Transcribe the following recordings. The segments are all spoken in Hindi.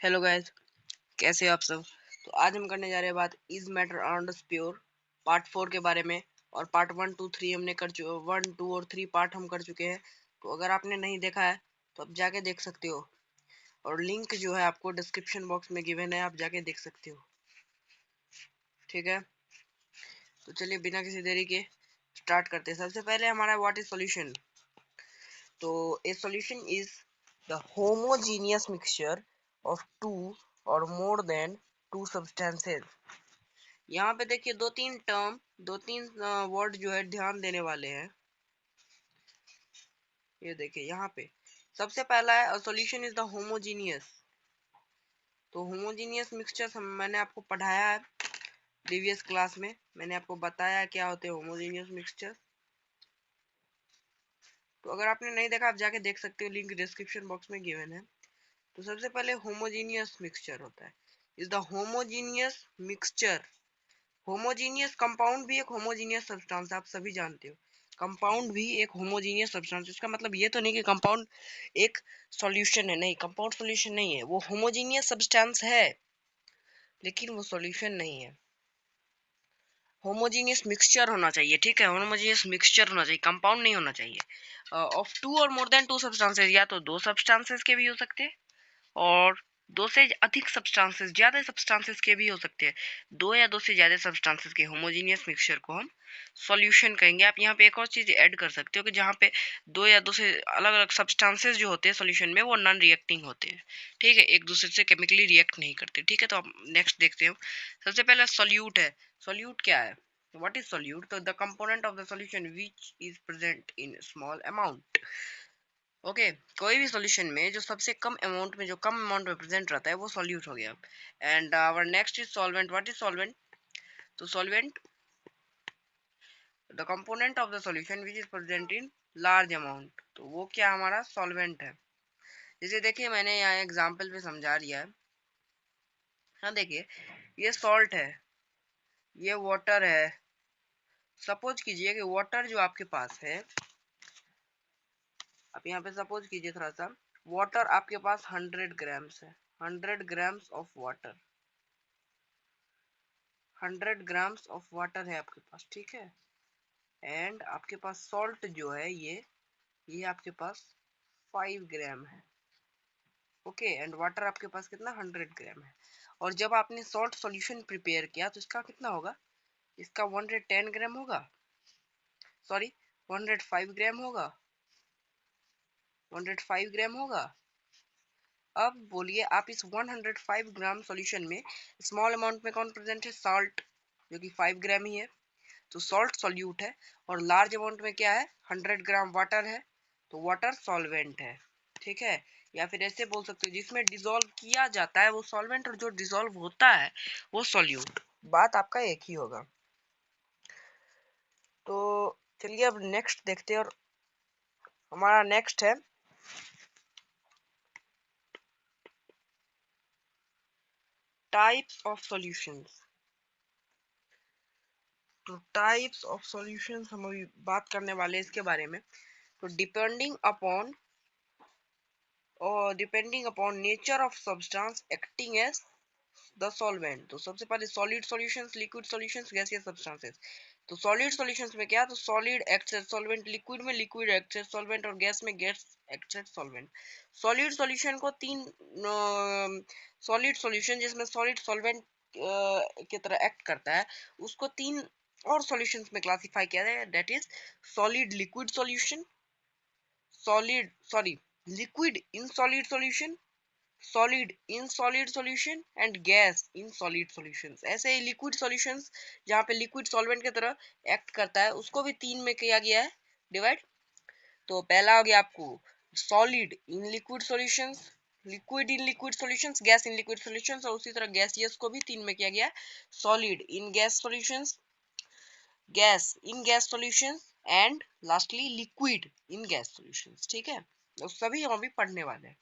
हेलो गाइस, कैसे हो आप सब। तो आज हम करने जा रहे हैं बात इज मैटर अनंडस प्योर पार्ट 4 के बारे में। और पार्ट 1 2 3 हमने कर चुके 1 2 और 3 पार्ट हम कर चुके हैं। तो अगर आपने नहीं देखा है तो आप जाके देख सकते हो, और लिंक जो है आपको डिस्क्रिप्शन बॉक्स में गिवन है, आप जाके देख सकते हो। ठीक है, तो चलिए बिना किसी देरी के स्टार्ट करते हैं। सबसे पहले हमारा व्हाट इज सॉल्यूशन। तो a solution is the homogeneous mixture of two or more then to substances. यहाँ पे देखिए दो तीन वर्ड जो है ध्यान देने वाले हैं। ये देखिए यहाँ पे सबसे पहला है सॉल्यूशन इज द होमोजीनियस। तो होमोजीनियस मिक्सचर मैंने आपको पढ़ाया है प्रीवियस क्लास में, मैंने आपको बताया क्या होते हैं होमोजीनियस मिक्सचर। तो अगर आपने नहीं देखा आप जाके देख सकते हो, लिंक डिस्क्रिप्शन बॉक्स में गिवन है। तो सबसे पहले होमोजीनियस मिक्सचर होता है is the homogeneous mixture. Homogeneous compound भी एक होमोजीनियस सब्सटेंस, आप सभी जानते हो कंपाउंड भी एक होमोजीनियस सब्सटेंस। इसका मतलब ये तो नहीं कि कंपाउंड एक सॉल्यूशन है, नहीं, कंपाउंड सॉल्यूशन नहीं है, वो होमोजीनियस सब्सटेंस है लेकिन वो सॉल्यूशन नहीं है। होमोजीनियस मिक्सचर होना चाहिए, ठीक है, होमोजीनियस मिक्सचर होना चाहिए, कंपाउंड नहीं होना चाहिए। Of two or more then to substances, या तो दो सब्सटेंसेस के भी हो सकते हैं और दो से अधिक सब्सटेंसेस, ज्यादा सब्सटेंसेस के भी हो सकते हैं। दो या दो से ज्यादा सब्सटेंसेस के होमोजीनियस मिक्सचर को हम सॉल्यूशन कहेंगे। आप यहाँ पे एक और चीज ऐड कर सकते हो कि जहाँ पे दो या दो से अलग अलग सब्सटेंसेस जो होते हैं सॉल्यूशन में वो नॉन रिएक्टिंग होते हैं, ठीक है, एक दूसरे से केमिकली रिएक्ट नहीं करते। ठीक है, तो आप नेक्स्ट देखते हो। सबसे पहले सॉल्यूट है। सॉल्यूट क्या है, what is solute? So the component of the solution which is present in small amount. Okay, कोई भी सॉल्यूशन में जो सबसे कम अमाउंट में, जो कम अमाउंट में प्रेजेंट रहता है वो सॉल्यूट हो गया। And our next is solvent. What is solvent? तो solvent the component of the solution which is present in large amount. तो वो क्या हमारा सॉल्वेंट है। जैसे देखिए मैंने यहाँ एग्जांपल पे समझा दिया है। हाँ देखिए, ये सॉल्ट है, ये वाटर है। सपोज कीजिए कि वाटर जो आपके पास है, आप यहाँ पे सपोज कीजिए थोड़ा सा, वाटर आपके पास 100 ग्राम्स है, 100 grams of water, 100 grams of water है आपके पास, ठीक है। एंड आपके पास सॉल्ट जो है ये आपके पास 5 ग्राम है। ओके, एंड वाटर आपके पास कितना 100 ग्राम है। और जब आपने सॉल्ट सॉल्यूशन प्रिपेयर किया तो इसका कितना होगा, इसका 110 ग्राम होगा, सॉरी 105 ग्राम होगा, 105 ग्राम होगा। अब बोलिए आप इस 105 ग्राम सॉल्यूशन में स्मॉल अमाउंट में कौन प्रेजेंट है, सॉल्ट, जो कि 5 ग्राम ही है। तो सॉल्ट सॉल्यूट है। और लार्ज अमाउंट में क्या है, 100 ग्राम वाटर है, तो वाटर सॉल्वेंट है, ठीक है। या फिर ऐसे बोल सकते हो जिसमें डिसॉल्व किया जाता है वो सॉल्वेंट और जो डिसॉल्व होता है वो सॉल्यूट। बात आपका एक ही होगा। तो चलिए अब नेक्स्ट देखते हैं। और हमारा नेक्स्ट है टाइप्स ऑफ सॉल्यूशंस। तो टाइप्स ऑफ सॉल्यूशंस हम अभी बात करने वाले हैं इसके बारे में। तो depending upon nature of substance acting as the solvent. तो सबसे पहले solid solutions, liquid solutions, gaseous substances. तो सॉलिड सॉल्यूशंस में क्या, तो solid acts as solvent, liquid में लिक्विड एक्ट्स एज सॉल्वेंट और गैस में gas acts as solvent. Solid solution को तीन सॉलिड सॉल्यूशन जिसमें सॉलिड सॉल्वेंट की तरह एक्ट करता है उसको तीन और सॉल्यूशंस में क्लासिफाई किया है, that is solid liquid solution, solid sorry liquid in solid solution, solid in solid solution and gas in solid solutions. ऐसे ही लिक्विड सॉल्यूशंस जहाँ पे लिक्विड सॉल्वेंट की तरह एक्ट करता है उसको भी तीन में किया गया है डिवाइड। तो पहला हो गया आपको solid in liquid solutions, liquid in liquid solutions, gas in liquid solutions, और उसी तरह गैसियस को भी तीन में किया गया है, solid in gas solutions, gas in gas solutions and lastly liquid in gas solutions, ठीक है। तो सभी हम अभी पढ़ने वाले हैं।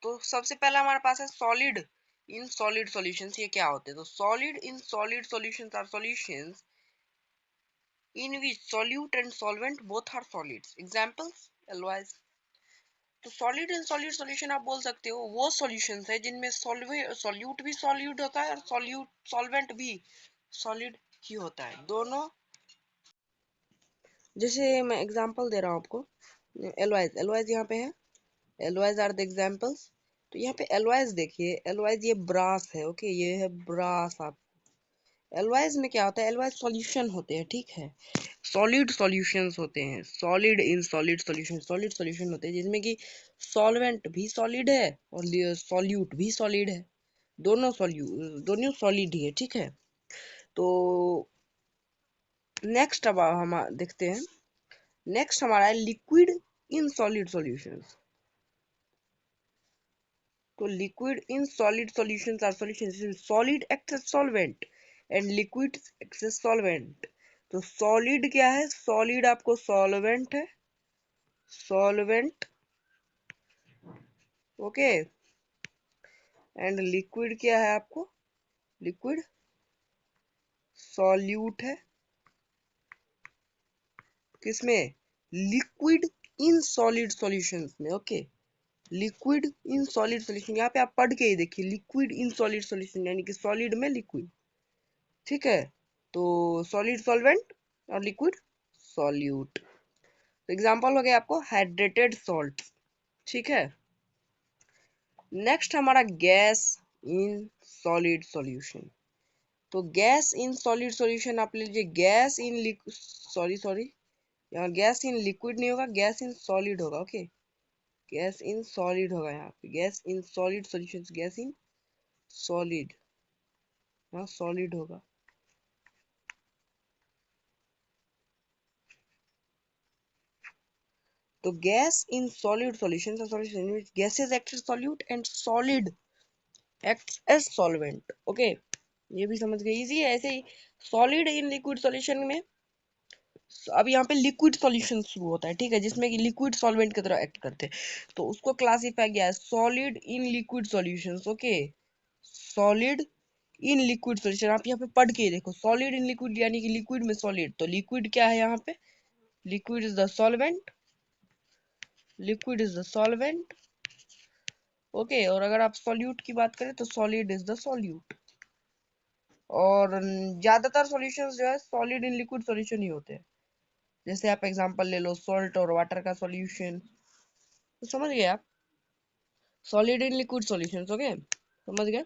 तो सबसे पहला हमारे पास है सॉलिड इन सॉलिड सॉल्यूशंस। ये क्या होते हैं, तो solid in solid solutions are solutions in which solute and solvent both are solids. Examples, alloys. तो सॉलिड एंड सॉलिड सॉल्यूशन आप बोल सकते हो वो सॉल्यूशंस है जिनमें सॉल्यूट भी सॉलिड होता है और सॉल्वेंट भी सॉलिड ही होता है दोनों। जैसे मैं एग्जांपल दे रहा हूँ आपको, एलवाइज एलवाइज यहाँ पे है, एलवाइज आर द एग्जांपल्स। तो यहाँ पे एलवाइज देखिए, एलवाइज ये ब्रास है, ओके, ये है ब्रास। आप एलवाइज में क्या होता है, एलवाइज सॉल्यूशन होते हैं, ठीक है, सॉलिड सॉल्यूशंस होते हैं, सॉलिड इन सॉलिड सॉल्यूशन होते हैं जिसमें कि सॉल्वेंट भी सॉलिड है और सॉल्यूट भी सॉलिड है, दोनों सॉलिड ही है, ठीक है। तो नेक्स्ट अब हम देखते हैं, नेक्स्ट हमारा है लिक्विड इन सॉलिड सॉल्यूशंस। तो liquid in solid solutions are solutions solid act as solvent and liquid act as solvent. तो सॉलिड क्या है, सॉलिड आपको सॉल्वेंट है, सॉल्वेंट, ओके, एंड लिक्विड क्या है आपको, लिक्विड सॉल्यूट है, किसमें, लिक्विड इन सॉलिड सॉल्यूशंस में, okay, liquid in solid solution, यहाँ पे आप पढ़ के ही देखिए, लिक्विड इन सॉलिड सॉल्यूशन यानी कि सॉलिड में लिक्विड, ठीक है। तो सॉलिड सॉल्वेंट और लिक्विड सॉल्यूट। तो एग्जांपल हो गया आपको हाइड्रेटेड सॉल्ट, ठीक है। नेक्स्ट हमारा गैस इन सॉलिड सॉल्यूशन। तो गैस इन सॉलिड सॉल्यूशन आप ले लीजिए, गैस इन सॉरी सॉरी, यहाँ गैस इन लिक्विड नहीं होगा, गैस इन सॉलिड होगा, ओके, गैस इन सॉलिड होगा यहाँ पे, gas in solid solutions, gas in solid, यहाँ सॉलिड होगा। तो गैस इन सॉलिड सॉल्यूशंस और solution in which gases act as solute and solid acts as solvent, okay, ये भी समझ गए, इजी है ऐसे ही। सॉलिड इन लिक्विड सॉल्यूशन में, अब यहाँ पे लिक्विड सॉल्यूशन शुरू होता है, ठीक है, जिसमें कि लिक्विड सॉल्वेंट की तरह एक्ट करते हैं, तो उसको क्लासिफाई किया है solid in liquid solutions, okay, solid in liquid solution. आप यहाँ पे पढ़ के देखो, सॉलिड इन लिक्विड यानी कि लिक्विड में सॉलिड, तो लिक्विड क्या है यहाँ पे, liquid is the solvent, liquid is the solvent, okay, और अगर आप सॉल्यूट की बात करें तो सॉलिड इज द सॉल्यूट। और ज्यादातर सॉल्यूशंस जो है सॉलिड इन लिक्विड सॉल्यूशन ही होते हैं। जैसे आप एग्जांपल ले लो सॉल्ट और वाटर का सॉल्यूशन, तो समझ गए आप, solid in liquid solutions, okay, समझ गए।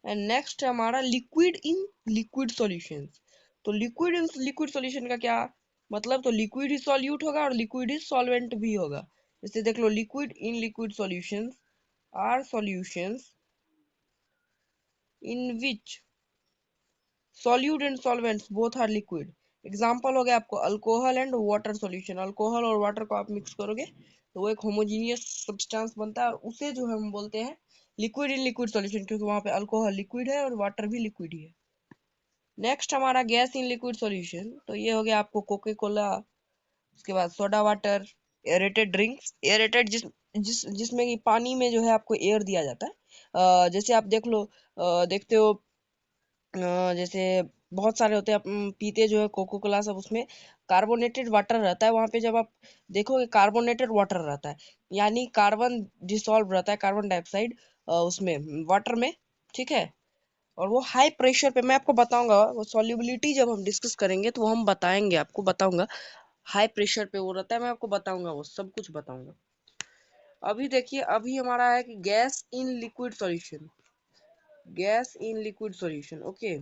एंड नेक्स्ट है हमारा लिक्विड इन लिक्विड सॉल्यूशंस। तो लिक्विड इन लिक्विड सॉल्यूशन का क्या मतलब, तो लिक्विड ही सॉल्यूट होगा और लिक्विड ही सॉल्वेंट भी होगा। जैसे देख लो, liquid in liquid solutions are solutions in which solute and solvents both are liquid। Example हो गया आपको alcohol and water solution, alcohol और वाटर को आप मिक्स करोगे तो वो एक होमोजीनियस सब्सटेंस बनता है, और उसे जो हम बोलते हैं लिक्विड इन लिक्विड सॉल्यूशन, क्योंकि वहां पे अल्कोहल लिक्विड है और वाटर भी लिक्विड ही है। नेक्स्ट हमारा गैस इन लिक्विड सॉल्यूशन, तो ये हो गया आपको कोका कोला, उसके बाद soda water, aerated drinks, aerated जिसमें कि पानी में जो है आपको एयर दिया जाता है। जैसे आप देख लो, देखते हो, जैसे बहुत सारे होते हैं, पीते जो है कोको कोला सब, उसमें कार्बोनेटेड वाटर रहता है, वहां पे जब आप देखोगे कार्बोनेटेड वाटर रहता है, यानी कार्बन डिसॉल्व रहता है, कार्बन डाइऑक्साइड उसमें वाटर में, ठीक है। और वो हाई प्रेशर पे, मैं आपको बताऊंगा वो सॉल्युबिलिटी जब हम डिस्कस करेंगे तो वो हम बताएंगे, आपको बताऊंगा हाई प्रेशर पे वो रहता है, मैं आपको बताऊंगा, वो सब कुछ बताऊंगा। अभी देखिए, अभी हमारा है कि gas in liquid solution, gas in liquid solution, okay.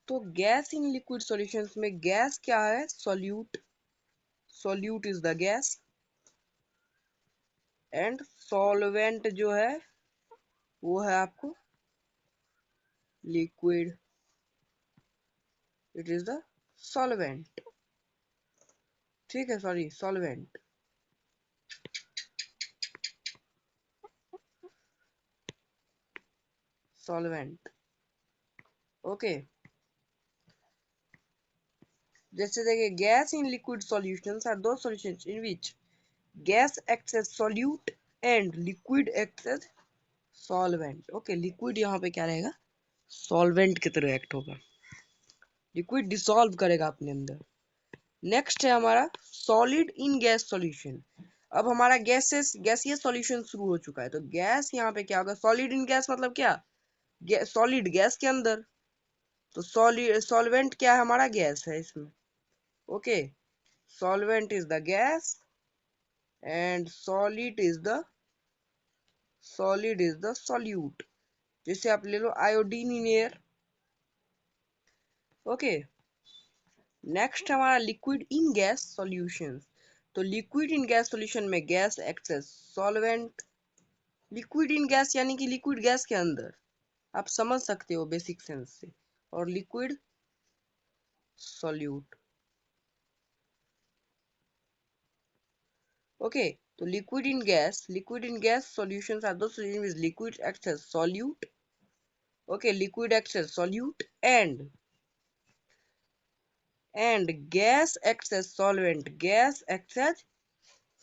तो गैस इन लिक्विड सॉल्यूशंस में गैस क्या है, solute, solute is the gas, and solvent जो है वो है आपको liquid, it is the solvent, ठीक है, सॉरी सॉल्वेंट, सॉल्वेंट, ओके। जैसे देखिए, gas in liquid solutions are the solutions in which gas acts as solute and liquid acts as solvent, okay, liquid यहाँ पे क्या रहेगा, सॉल्वेंट की तरह एक्ट होगा। लिक्विड डिसॉल्व करेगा अपने अंदर। नेक्स्ट है हमारा सॉलिड इन गैस सॉल्यूशन। अब हमारा गैसीय सॉल्यूशन शुरू हो चुका है, तो गैस यहाँ पे क्या होगा, सॉलिड इन गैस मतलब क्या, सॉलिड गैस के अंदर। तो सॉलिड सॉल्वेंट क्या है, हमारा गैस है इसमें। Okay, solvent is the gas and solid is the solute. जैसे आप ले लो iodine in air. Okay, next हमारा लिक्विड इन गैस सॉल्यूशंस। तो लिक्विड इन गैस सॉल्यूशन में gas acts as solvent. Liquid in gas यानी कि लिक्विड गैस के अंदर, आप समझ सकते हो बेसिक सेंस से। और लिक्विड सॉल्यूट। ओके, तो liquid in gas solutions are those solutions with liquid acts as solute. Okay, liquid acts as solute and gas acts as solvent. gas acts as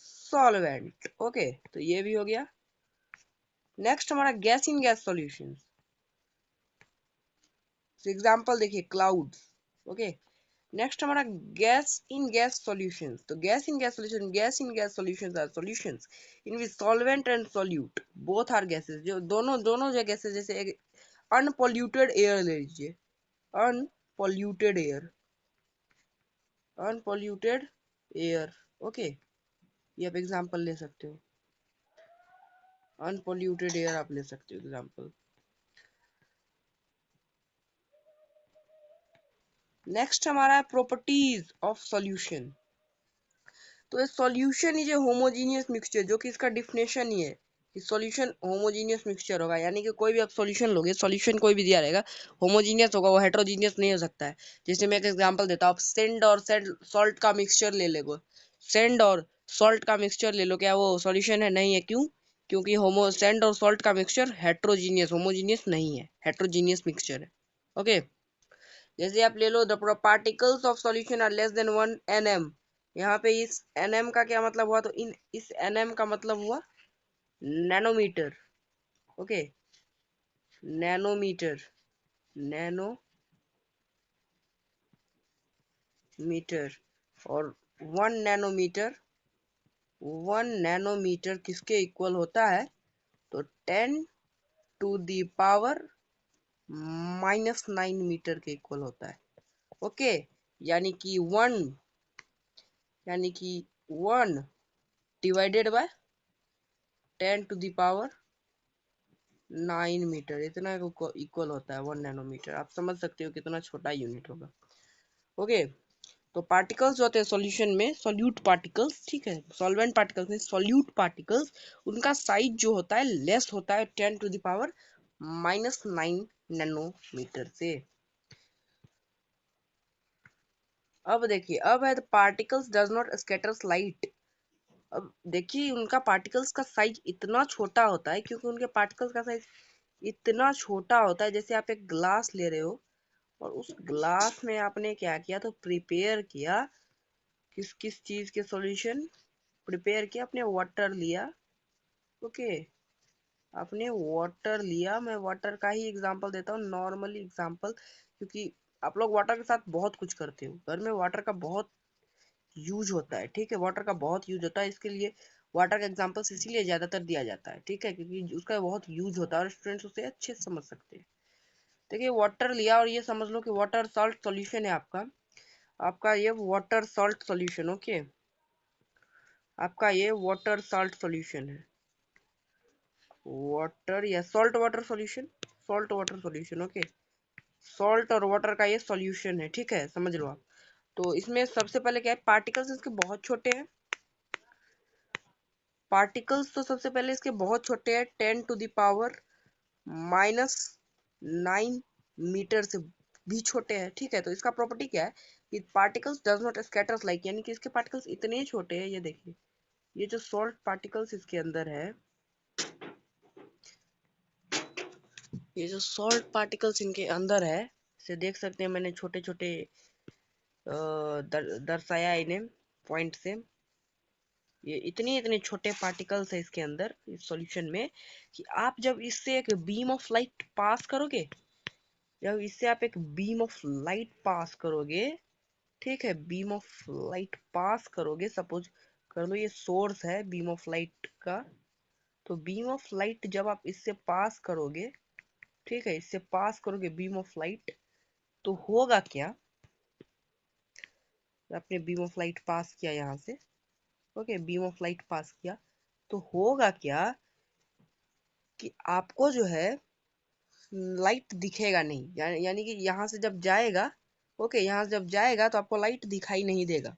solvent. Okay, तो ये भी हो गया। नेक्स्ट हमारा gas in gas solutions. Example देखिए क्लाउड्स। ओके, नेक्स्ट हमारा गैस इन गैस सॉल्यूशंस। तो gas in gas solutions are solutions in which solvent and solute both are gases. जो दोनों दोनों जो गैसेस, जैसे एक अनपॉल्यूटेड एयर ले लीजिए, unpolluted air, unpolluted air. Okay, ये आप एग्जांपल ले सकते हो, अनपॉल्यूटेड एयर आप ले सकते हो एग्जांपल। नेक्स्ट हमारा है प्रॉपर्टीज ऑफ सॉल्यूशन। तो solution is a homogeneous mixture, जो कि इसका डिफिनेशन ही है कि सॉल्यूशन होमोजीनियस मिक्सचर होगा। यानी कि कोई भी आप सॉल्यूशन लोगे, सॉल्यूशन कोई भी दिया रहेगा, होमोजीनियस होगा, वो हेट्रोजीनियस नहीं हो सकता है। जैसे मैं एक एग्जांपल देता हूँ, आप सेंड और सॉल्ट का मिक्सचर ले लेगो, सेंड और सॉल्ट का मिक्सचर ले लो, क्या वो सॉल्यूशन है? नहीं है। क्यों? क्योंकि होमो सेंड और सॉल्ट का मिक्सचर हेट्रोजीनियस, होमोजीनियस नहीं है, हेट्रोजीनियस मिक्सचर है। ओके, जैसे आप ले लो the particles of solution are less than 1 nm। यहाँ पे इस nm का क्या मतलब हुआ, तो इस nm का मतलब हुआ नैनोमीटर। Okay, nanometre, nanometre. और 1 नैनोमीटर, 1 नैनोमीटर किसके इक्वल होता है, तो 10⁻⁹ मीटर के इक्वल होता है। ओके, यानी कि वन यानी कि 1 / 10⁻⁹ इतना इक्वल होता है 1 नैनोमीटर। आप समझ सकते हो कितना छोटा यूनिट होगा। ओके, तो पार्टिकल्स होते हैं सॉल्यूशन में, सॉल्यूट पार्टिकल्स, ठीक है, सॉल्वेंट पार्टिकल्स में सॉल्यूट पार्टिकल्स, उनका साइज जो होता है लेस होता है 10⁻⁹ नैनोमीटर से। अब देखिए, अब है particles does not scatters light. अब देखिए, उनका पार्टिकल्स का साइज इतना छोटा होता है, क्योंकि उनके पार्टिकल्स का साइज इतना छोटा होता है। जैसे आप एक ग्लास ले रहे हो और उस ग्लास में आपने क्या किया, तो प्रिपेयर किया किस किस चीज के सॉल्यूशन, प्रिपेयर किया, आपने वाटर लिया। ओके, आपने वाटर लिया। मैं वाटर का ही एग्जांपल देता हूँ, नॉर्मली एग्जांपल, क्योंकि आप लोग वाटर के साथ बहुत कुछ करते हो, घर में वाटर का बहुत यूज होता है। ठीक है, वाटर का बहुत यूज होता है, इसके लिए वाटर का एग्जांपल्स इसीलिए ज्यादातर दिया जाता है। ठीक है, क्योंकि उसका बहुत यूज होता है और स्टूडेंट्स उसे अच्छे से समझ सकते हैं। देखिए, वाटर लिया और ये समझ लो कि वाटर सॉल्ट सॉल्यूशन है आपका, आपका ये वाटर सॉल्ट सॉल्यूशन। ओके, आपका ये वाटर सॉल्ट सॉल्यूशन है, वाटर या salt water solution, salt water solution. Okay, salt और वाटर का ये सॉल्यूशन है। ठीक है, समझ लो आप। तो इसमें सबसे पहले क्या है, पार्टिकल्स इसके बहुत छोटे हैं। पार्टिकल्स तो सबसे पहले इसके बहुत छोटे हैं, 10⁻⁹ मीटर से भी छोटे हैं। ठीक है, तो इसका प्रॉपर्टी क्या है कि particles does not scatters like, यानी कि इसके पार्टिकल्स इतने छोटे हैं। ये देखिए, ये जो सॉल्ट पार्टिकल्स इसके अंदर है, ये जो सॉल्ट पार्टिकल्स इनके अंदर है, इसे देख सकते हैं, मैंने छोटे छोटे दर्शाया इन्हें पॉइंट से। ये इतने इतने छोटे पार्टिकल्स है इसके अंदर, इस सॉल्यूशन में, कि आप जब इससे एक बीम ऑफ लाइट पास करोगे, जब इससे आप एक बीम ऑफ लाइट पास करोगे, ठीक है, बीम ऑफ लाइट पास करोगे, सपोज कर लो ये सोर्स है बीम ऑफ लाइट का, तो बीम ऑफ लाइट जब आप इससे पास करोगे, ठीक है, इससे पास करोगे बीम ऑफ लाइट, तो होगा क्या, आपने बीम ऑफ लाइट पास किया यहाँ से, okay, beam of light pass किया, तो होगा क्या कि आपको जो है लाइट दिखेगा नहीं, यानी कि यहाँ से जब जाएगा, ओके, यहाँ से जब जाएगा तो आपको लाइट दिखाई नहीं देगा,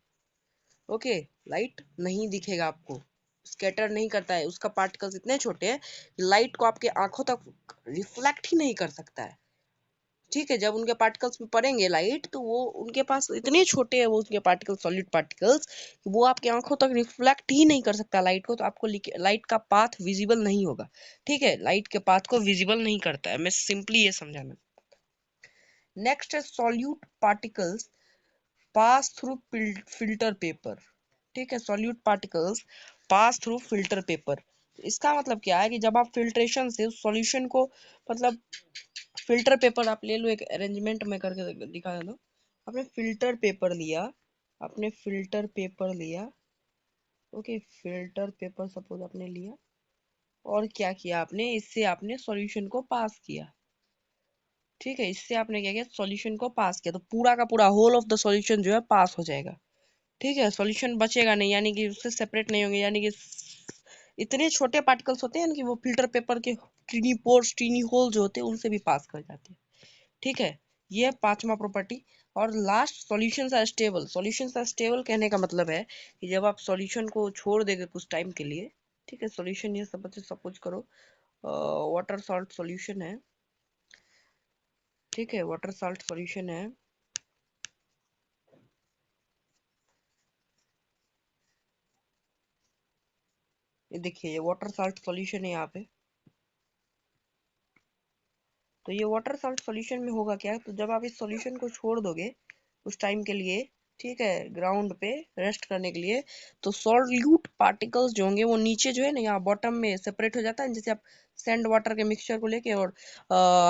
ओके, लाइट नहीं दिखेगा आपको, स्कैटर नहीं करता है, उसका पार्टिकल्स इतने छोटे हैं कि लाइट को आपके आंखों तक रिफ्लेक्ट ही नहीं कर सकता है, ठीक है, जब उनके पार्टिकल्स में पड़ेंगे लाइट, तो वो उनके पास इतने छोटे हैं वो उनके पार्टिकल्स, सॉलिड पार्टिकल्स, वो आपके आंखों तक रिफ्लेक्ट ही नहीं कर सकता लाइट को, तो आपको लाइट का पाथ विजिबल नहीं होगा, ठीक है, लाइट के पाथ को विजिबल नहीं करता है, मैं सिंपली ये समझाना। नेक्स्ट है solute particles pass through filter paper, ठीक है, solute particles pass through filter paper, इसका मतलब क्या है कि जब आप फिल्ट्रेशन से सॉल्यूशन को, मतलब फिल्टर पेपर आप ले लो, एक अरेंजमेंट में करके दिखा दो, आपने फिल्टर पेपर लिया, आपने फिल्टर पेपर लिया, ओके, फिल्टर पेपर सपोज आपने लिया, और क्या किया आपने, इससे आपने सॉल्यूशन को पास किया, ठीक है, इससे आपने क्या किया, सॉल्यूशन को पास किया, तो पूरा का पूरा होल ऑफ द सॉल्यूशन जो है पास हो जाएगा, ठीक है, सॉल्यूशन बचेगा नहीं, यानी कि उससे सेपरेट नहीं होंगे, यानी कि इतने छोटे पार्टिकल्स होते हैं कि वो फिल्टर पेपर के टीनी पोर्स, टीनी होल जो होते हैं उनसे भी पास कर जाते हैं, ठीक है, ये पांचवा प्रॉपर्टी। और last, solutions are stable, solutions are stable कहने का मतलब है कि जब आप सॉल्यूशन को छोड़ देंगे कुछ टाइम के लिए, ठीक है, सॉल्यूशन ये सपोज करो वाटर सॉल्ट सॉल्यूशन है, ठीक है, वाटर सॉल्ट सॉल्यूशन है, ये देखिए ये वाटर सॉल्ट सॉल्यूशन है यहाँ पे, तो ये वाटर सॉल्ट सॉल्यूशन में होगा क्या, तो जब आप इस सॉल्यूशन को छोड़ दोगे कुछ टाइम के लिए, ठीक है, ग्राउंड पे रेस्ट करने के लिए, तो सॉल्यूट पार्टिकल्स जो होंगे वो नीचे जो है ना यहाँ बॉटम में सेपरेट हो जाता है, जैसे आप सैंड वाटर के मिक्सचर को लेके और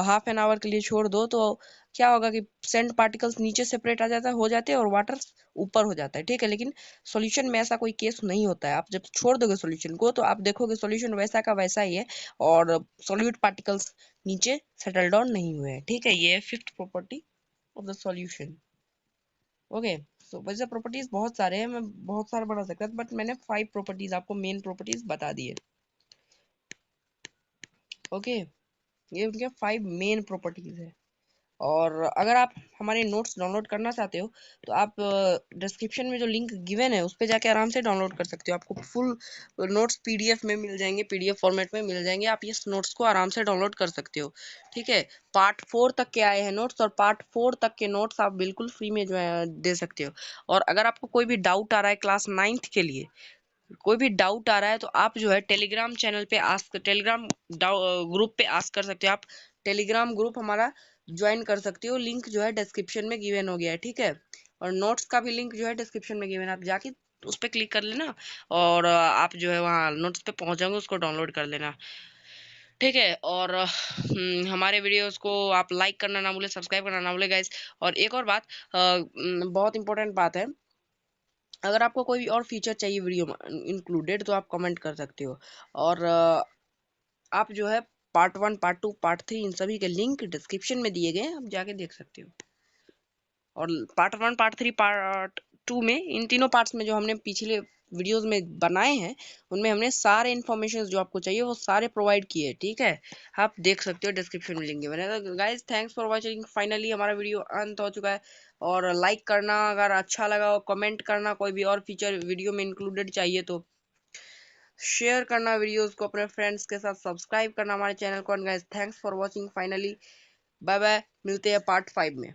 हाफ एन आवर के लिए छोड़ दो, तो क्या होगा कि सैंड पार्टिकल्स नीचे सेपरेट आ जाता है, हो जाते हैं, और वाटर ऊपर हो जाता है, ठीक है, लेकिन सॉल्यूशन में ऐसा कोई केस नहीं होता है, आप जब छोड़ दोगे सॉल्यूशन को तो आप देखोगे सॉल्यूशन वैसा का वैसा ही है, और सॉल्यूट पार्टिकल्स नीचे सेटल डाउन नहीं हुए हैं, ठीक है, ये है fifth property of the solution, okay. So वैसे प्रॉपर्टीज बहुत सारे हैं, मैं बहुत सारे बता सकता था, बट मैंने 5 प्रॉपर्टीज आपको मेन प्रॉपर्टीज बता दी है, ओके, ये उनके 5 मेन प्रॉपर्टीज है। और अगर आप हमारे नोट्स डाउनलोड करना चाहते हो तो आप डिस्क्रिप्शन में जो लिंक गिवन है उस पर जाके आराम से डाउनलोड कर सकते हो, आपको फुल नोट्स पीडीएफ में मिल जाएंगे, पीडीएफ फॉर्मेट में मिल जाएंगे, आप इस नोट्स को आराम से डाउनलोड कर सकते हो, ठीक है, पार्ट 4 तक के आए हैं नोट्स, और पार्ट 4 तक के नोट्स आप बिल्कुल फ्री में जो है दे सकते हो। और अगर आपको कोई भी डाउट आ रहा है क्लास 9th के लिए, कोई भी डाउट आ रहा है, तो आप जो है टेलीग्राम चैनल पे आस्क, टेलीग्राम ग्रुप पे आस्क कर सकते हो, आप टेलीग्राम ग्रुप हमारा ज्वाइन कर सकते हो, लिंक जो है डिस्क्रिप्शन में गिवन हो गया है, ठीक है, और नोट्स का भी लिंक जो है डिस्क्रिप्शन में गिवन है, आप जाके उस पर क्लिक कर लेना, और आप जो है वहाँ नोट्स पे पहुंच जाओगे, उसको डाउनलोड कर लेना, ठीक है, और हमारे वीडियोस को आप लाइक करना ना भूले, सब्सक्राइब करना ना भूले गाइस। और एक और बात, बहुत इंपॉर्टेंट बात है, अगर आपको कोई और फीचर चाहिए वीडियो में इंक्लूडेड तो आप कमेंट कर सकते हो, और आप जो है पार्ट 1, पार्ट 2, पार्ट 3 इन सभी के लिंक डिस्क्रिप्शन में दिए गए हैं, आप जाके देख सकते हो। और पार्ट 1, पार्ट 3, पार्ट 2 में, इन तीनों पार्ट्स में जो हमने पिछले वीडियोस में बनाए हैं उनमें हमने सारे इन्फॉर्मेशन जो आपको चाहिए वो सारे प्रोवाइड किए, ठीक है, आप देख सकते हो डिस्क्रिप्शन में लिंक बने। तो guys thanks for watching, finally हमारा वीडियो अंत हो चुका है, और लाइक करना अगर अच्छा लगा, और कमेंट करना कोई भी और फीचर वीडियो में इंक्लूडेड चाहिए तो, शेयर करना वीडियोस को अपने फ्रेंड्स के साथ, सब्सक्राइब करना हमारे चैनल को। Guys thanks for watching finally, bye bye, मिलते हैं पार्ट 5 में।